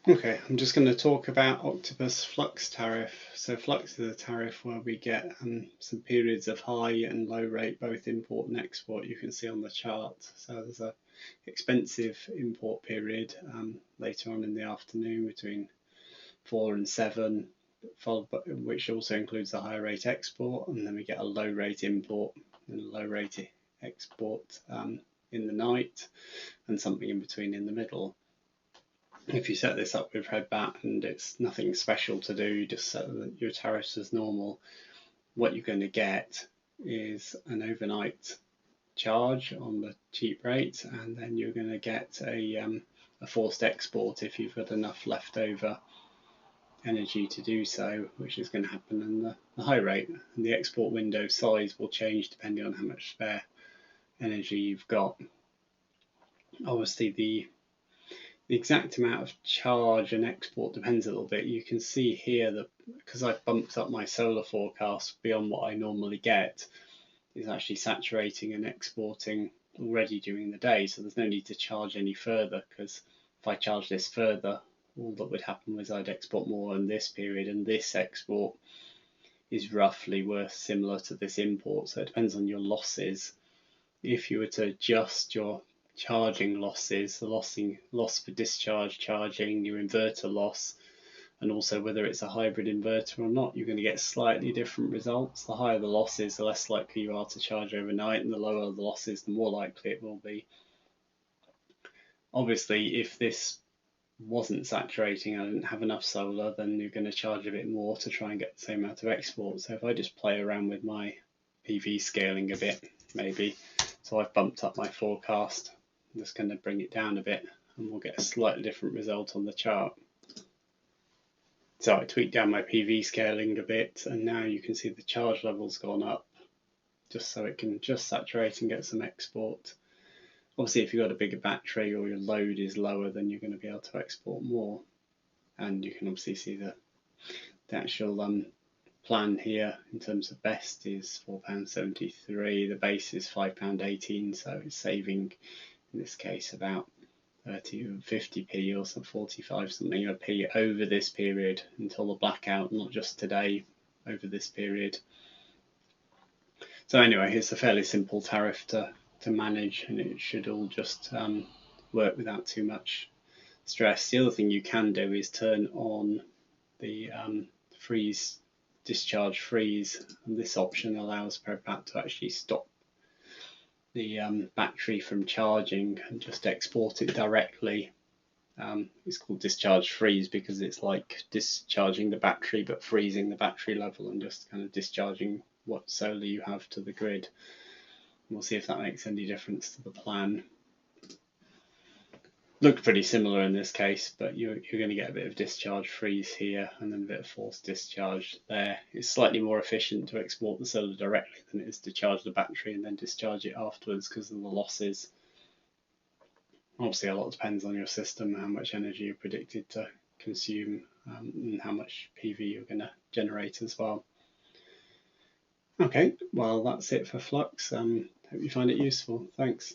Okay, I'm just going to talk about Octopus Flux tariff. So Flux is a tariff where we get some periods of high and low rate, both import and export. You can see on the chart. So there's a expensive import period later on in the afternoon between 4 and 7, followed by, which also includes the high rate export, and then we get a low rate import and a low rate export in the night, and something in between in the middle. If you set this up with Predbat and it's nothing special to do, just set your tariffs as normal, what you're going to get is an overnight charge on the cheap rate, and then you're going to get a forced export if you've got enough leftover energy to do so, which is going to happen in the high rate. And the export window size will change depending on how much spare energy you've got. Obviously, the exact amount of charge and export depends a little bit. You can see here that because I've bumped up my solar forecast beyond what I normally get, it's actually saturating and exporting already during the day, so there's no need to charge any further, because if I charge this further, all that would happen was I'd export more in this period, and this export is roughly worth similar to this import, so it depends on your losses. If you were to adjust your charging losses, the loss for discharge charging, your inverter loss, and also whether it's a hybrid inverter or not, you're going to get slightly different results. The higher the losses, the less likely you are to charge overnight, and the lower the losses, the more likely it will be. Obviously, if this wasn't saturating, I didn't have enough solar, then you're going to charge a bit more to try and get the same amount of export. So if I just play around with my PV scaling a bit, maybe, so I've bumped up my forecast, I'm just going to bring it down a bit, and we'll get a slightly different result on the chart. So I tweaked down my PV scaling a bit, and now you can see the charge level's gone up, just so it can just saturate and get some export. Obviously, if you've got a bigger battery or your load is lower, then you're going to be able to export more. And you can obviously see the actual plan here in terms of best is £4.73. The base is £5.18, so it's saving in this case about 30 or 50p or some 45 something a p over this period until the blackout, not just today, over this period. So anyway, it's a fairly simple tariff to manage, and it should all just work without too much stress. The other thing you can do is turn on the freeze, discharge freeze, and this option allows Predbat to actually stop the battery from charging and just export it directly. It's called discharge freeze because it's like discharging the battery but freezing the battery level and just kind of discharging what solar you have to the grid. We'll see if that makes any difference to the plan. Looked pretty similar in this case, but you're going to get a bit of discharge freeze here and then a bit of forced discharge there. It's slightly more efficient to export the solar directly than it is to charge the battery and then discharge it afterwards because of the losses. Obviously, a lot depends on your system, how much energy you're predicted to consume, and how much PV you're going to generate as well. Okay, well, that's it for Flux. Hope you find it useful. Thanks.